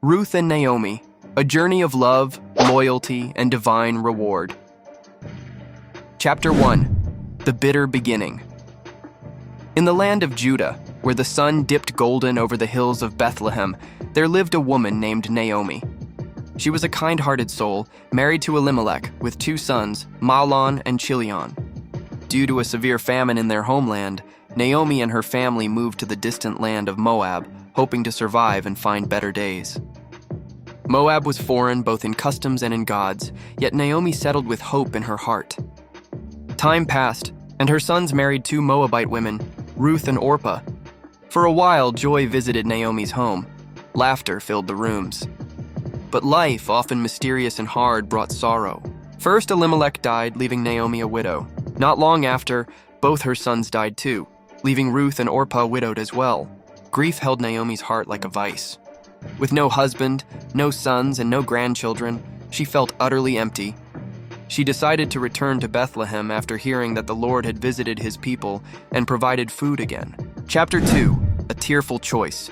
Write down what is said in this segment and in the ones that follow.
Ruth and Naomi, a journey of love, loyalty, and divine reward. Chapter 1. The Bitter Beginning. In the land of Judah, where the sun dipped golden over the hills of Bethlehem, there lived a woman named Naomi. She was a kind-hearted soul, married to Elimelech, with 2 sons, Mahlon and Chilion. Due to a severe famine in their homeland, Naomi and her family moved to the distant land of Moab, hoping to survive and find better days. Moab was foreign both in customs and in gods, yet Naomi settled with hope in her heart. Time passed, and her sons married 2 Moabite women, Ruth and Orpah. For a while, joy visited Naomi's home. Laughter filled the rooms. But life, often mysterious and hard, brought sorrow. First, Elimelech died, leaving Naomi a widow. Not long after, both her sons died too, leaving Ruth and Orpah widowed as well. Grief held Naomi's heart like a vice. With no husband, no sons, and no grandchildren, she felt utterly empty. She decided to return to Bethlehem after hearing that the Lord had visited his people and provided food again. Chapter 2. A Tearful Choice.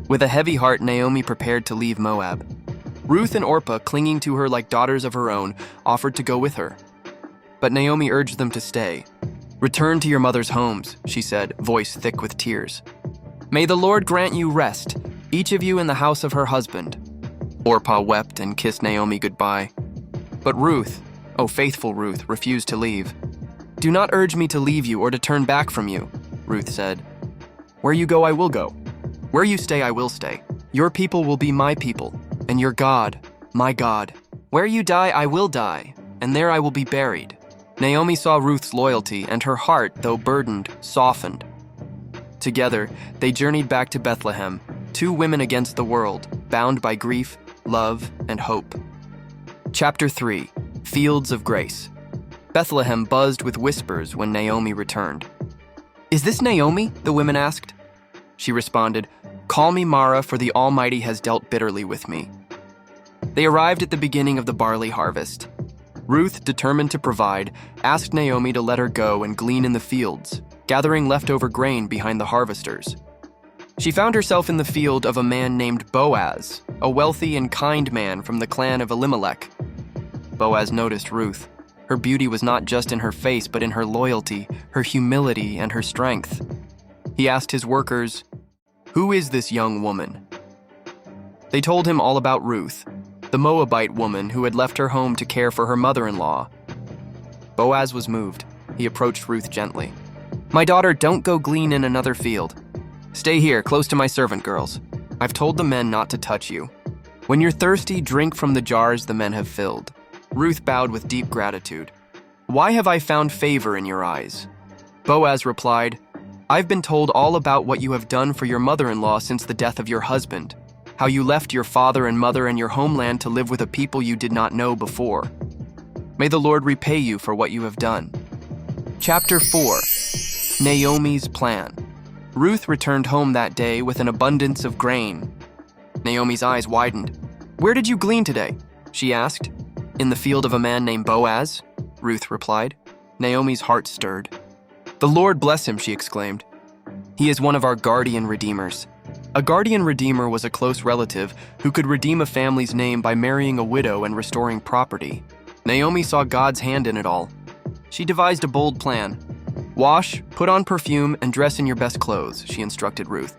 With a heavy heart, Naomi prepared to leave Moab. Ruth and Orpah, clinging to her like daughters of her own, offered to go with her. But Naomi urged them to stay. "Return to your mother's homes," she said, voice thick with tears. "May the Lord grant you rest, each of you in the house of her husband." Orpah wept and kissed Naomi goodbye. But Ruth, oh faithful Ruth, refused to leave. "Do not urge me to leave you or to turn back from you," Ruth said. "Where you go, I will go. Where you stay, I will stay. Your people will be my people, and your God, my God. Where you die, I will die, and there I will be buried." Naomi saw Ruth's loyalty, and her heart, though burdened, softened. Together, they journeyed back to Bethlehem, 2 women against the world, bound by grief, love, and hope. Chapter 3. Fields of Grace. Bethlehem buzzed with whispers when Naomi returned. "Is this Naomi?" the women asked. She responded, "Call me Mara, for the Almighty has dealt bitterly with me." They arrived at the beginning of the barley harvest. Ruth, determined to provide, asked Naomi to let her go and glean in the fields, gathering leftover grain behind the harvesters. She found herself in the field of a man named Boaz, a wealthy and kind man from the clan of Elimelech. Boaz noticed Ruth. Her beauty was not just in her face, but in her loyalty, her humility, and her strength. He asked his workers, "Who is this young woman?" They told him all about Ruth, the Moabite woman who had left her home to care for her mother-in-law. Boaz was moved. He approached Ruth gently. "My daughter, don't go glean in another field. Stay here, close to my servant girls. I've told the men not to touch you. When you're thirsty, drink from the jars the men have filled." Ruth bowed with deep gratitude. "Why have I found favor in your eyes?" Boaz replied, "I've been told all about what you have done for your mother-in-law since the death of your husband, how you left your father and mother and your homeland to live with a people you did not know before. May the Lord repay you for what you have done." Chapter 4. Naomi's Plan. Ruth returned home that day with an abundance of grain. Naomi's eyes widened. "Where did you glean today?" she asked. "In the field of a man named Boaz," Ruth replied. Naomi's heart stirred. "The Lord bless him," she exclaimed. "He is one of our guardian redeemers." A guardian redeemer was a close relative who could redeem a family's name by marrying a widow and restoring property. Naomi saw God's hand in it all. She devised a bold plan. "Wash, put on perfume, and dress in your best clothes," she instructed Ruth.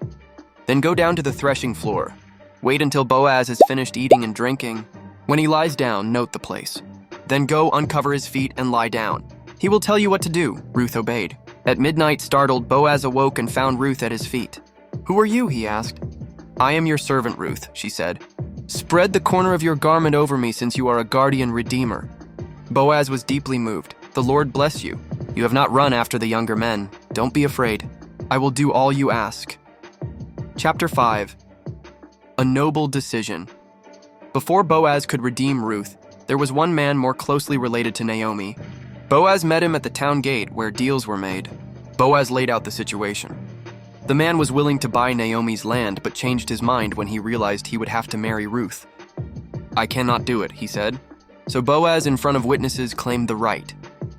"Then go down to the threshing floor. Wait until Boaz has finished eating and drinking. When he lies down, note the place. Then go uncover his feet and lie down. He will tell you what to do." Ruth obeyed. At midnight, startled, Boaz awoke and found Ruth at his feet. "Who are you?" he asked. "I am your servant, Ruth," she said. "Spread the corner of your garment over me, since you are a guardian redeemer." Boaz was deeply moved. "The Lord bless you. You have not run after the younger men. Don't be afraid. I will do all you ask." Chapter 5. A Noble Decision. Before Boaz could redeem Ruth, there was one man more closely related to Naomi. Boaz met him at the town gate where deals were made. Boaz laid out the situation. The man was willing to buy Naomi's land, but changed his mind when he realized he would have to marry Ruth. "I cannot do it," he said. So Boaz, in front of witnesses, claimed the right.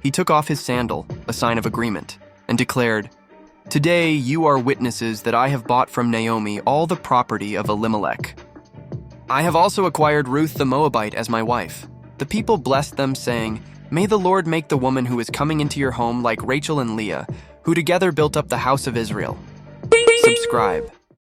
He took off his sandal, a sign of agreement, and declared, "Today you are witnesses that I have bought from Naomi all the property of Elimelech." I have also acquired Ruth the Moabite as my wife." The people blessed them, saying, "May the Lord make the woman who is coming into your home like Rachel and Leah, who together built up the house of Israel." Subscribe.